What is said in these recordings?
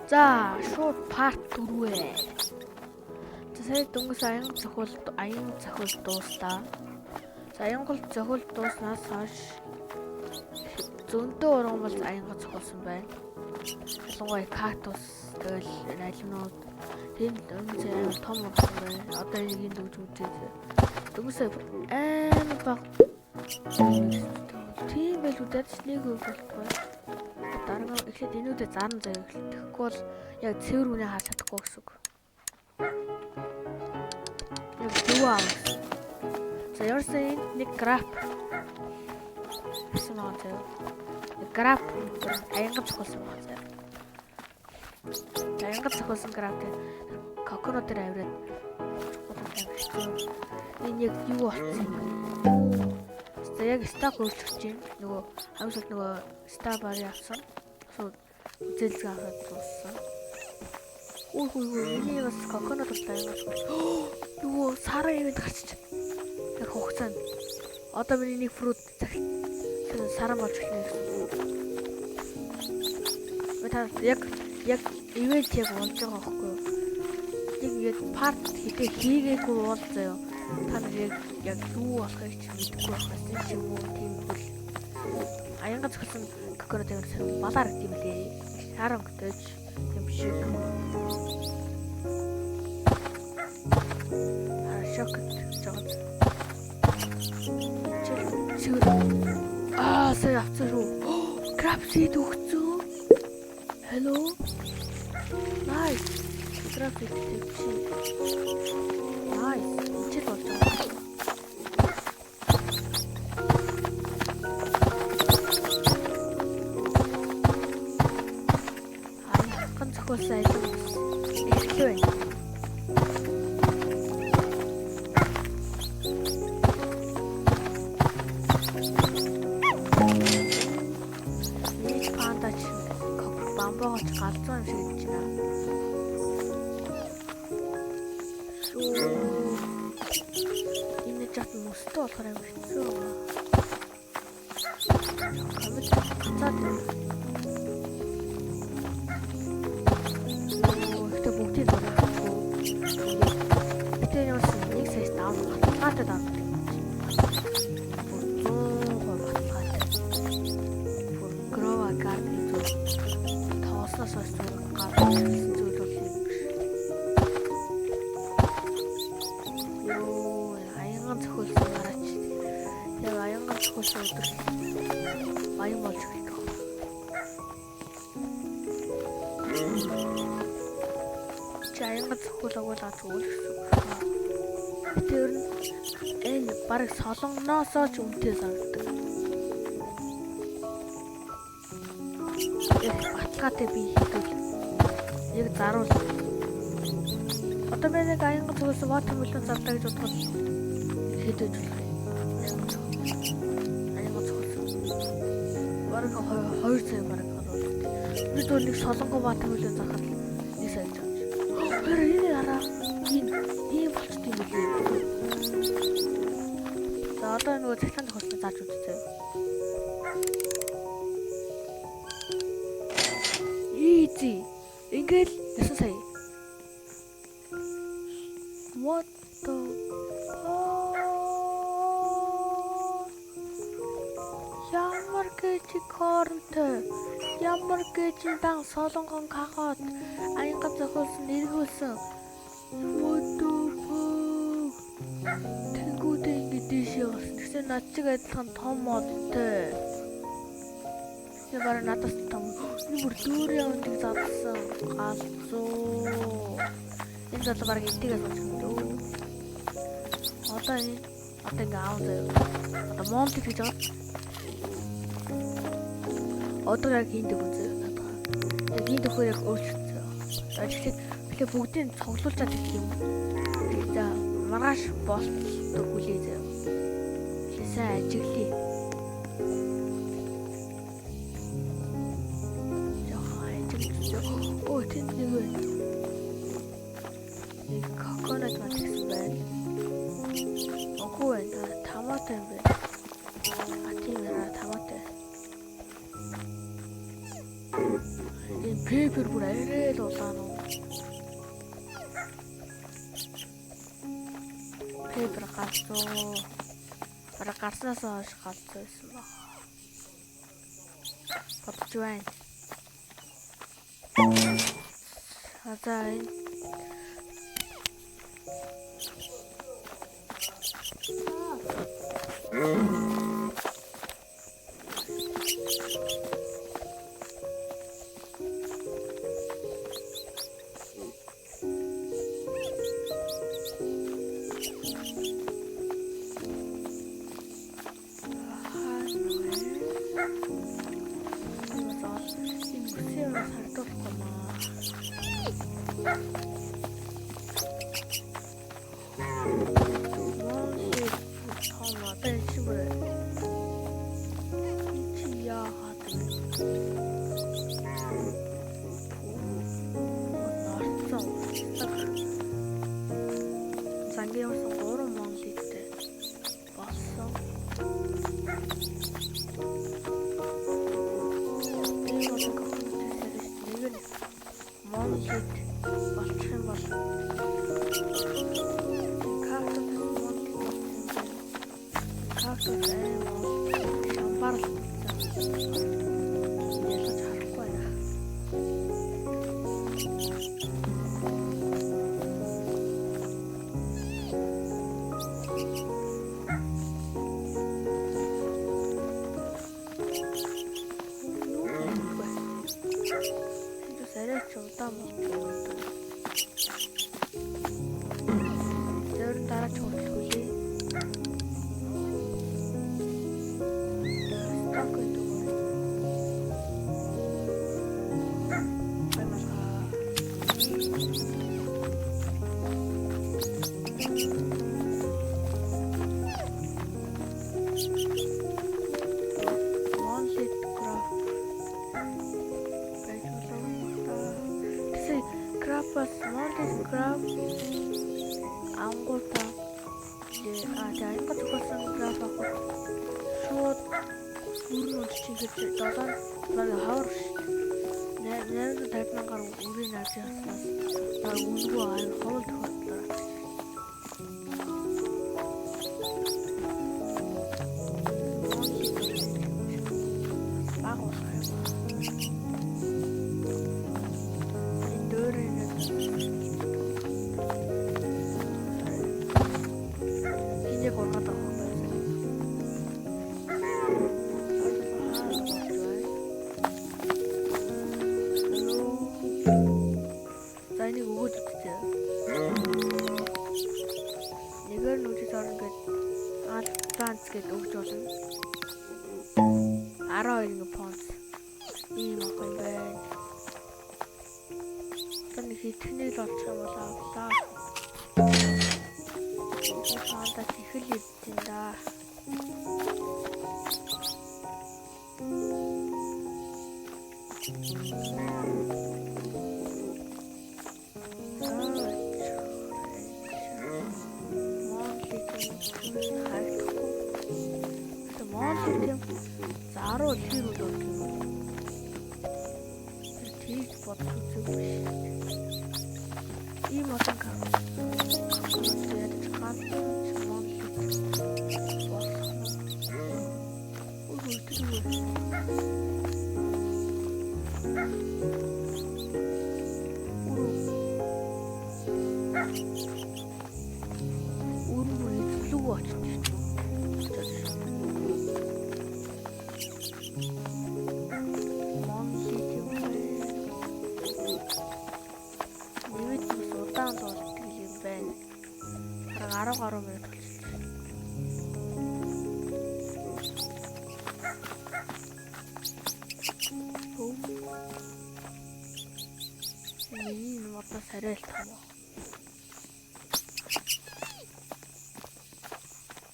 За, шууд part 4-ээ. Сая дөнгөс аян цохол дууслаа. За, аян цохол дууснаас хойш зөндөө уран бол аянга цохолсон байна. Ялангуяа кактус тэгэл налимнууд тэнд өнцөө том болсон байна. Одоо энийг дүүж үзээд дөнгөс амар баг тийм байл үдээд нэг үг болтгоо. Дараа нь эхлээд энүүдээ зарна заяа эхлэх. Тэгэхгүй бол яг цэвэр үнэ харж чадахгүй гэсэн үг. Яг юу аа. За ерөөсөө нэг граф гэсэн байгаа заяа. Граф аянга цохолсон байгаа заяа. Аянга цохолсон граф коконот дээр авираад энэ яг юу болсон юм бэ? За яг стак өөрчлөж чинь нөгөө хамгийн нөгөө стабар явсан. Үзэлцгээ аваад дууссан. Миний бас коконот болтой юм. Юу сараа ивент гарчиж. Яг хугацаанд. Одоо миний нэг фрут сараа болж эхэлнэ гэсэн. Яг ивент яг болж байгаа байхгүй юу? Яг парт хийгээгүй бол заяа. Та нар яг юу болохыг ч мэдэхгүй байхаас тийм юм уу тийм бол аянга цогсон коконот юм балаар гэм лээ. Харан гэж юм шиг. Шок жоод. Сая авцсан шүү. Крапсид өгцөө. Hello. Nice. Крапсид чи. Nice. Чи болж байгаа. Зохиолсон эхлэв байна. Нэг пандач бамбогоч галзуу юм шиг гэж байна. Энэ жат мөстө болохоор юм хэцүү байна. Камер цацаад бүгдийг дөрөв. Гэтэ ямар нэг сайс даав баталгаатай даав. Грова карт тооснос гал зүйл бол юм биш. Йоо, аянган зохиолсон гараач. Яг аянган зохиолсон өдөр баян болж эхэлдэг. Аянга цохолог бол зүгээр гэсэн. Тэр энэ баг солонгоноосоо ч үнэтэй санагддаг. Баталгаатай би хийдэг. Яг заруул. Одоо би нэг аянга цохолсон watermelon зардаа гэж бодоход хийдэж болох юм. Аянга цохолсон. Бараг 2 цаг бараг гарууд. Би зөв нэг солонгоо watermelon захад нэг сая. Энэ хараа ийм болчт юм билээ. За одоо нөгөө цахилгаан тохиолдол зааж үзье. Easy. Ингээл 9 сая. What the ямар гэж корнтой. Ямар гэж дан солонгон кахот аянга зохиолсон нэрхүүлсэн. Тэнгүүдээ ингэ дэшээ болсон. Тэгсэн над чиг адилхан том модтой. Тэгээ бараг надаас том. Энэ бүр дүүрээ өндөг задсан. Галзуу. Энэ залуу бараг эдгээс болж байна дөө. Одоо ингэ аав заяа. Одоо монт гэж байгаа. Одоо яг хийдэг үнзээ надаа. Яг энэ төхөөр яг өөрчлөлтөө. Тэгэхээр бүгдийг цуглуулчаад ирэх юм. За маргааш болтдог үлээ заяа. Сайн ажиглая. Яхаа ажиглая. Оо тэнд нэг байна. Нэг коконот матгсан байна. Окей байна. Томато юм байна. Тийм ээ томато. Пепер бүр арай л улаан уу. Пепер галзуу. Бараг гарснаас хойш галзуу байсан баг. Бодож байна. За энэ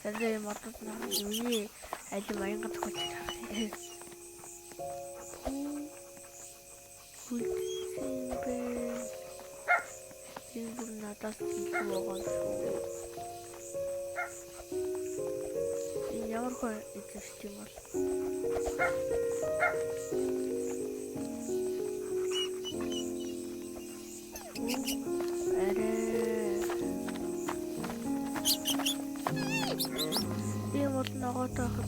Сэрээ модод нүний алим аянга тохиолж байгаа. Хүлцэнбэ. Энэ бүр надаас илүү байгаа шүү. Энэ ямар хөө эзэвч юм бол. Арай. Би бол ногоотой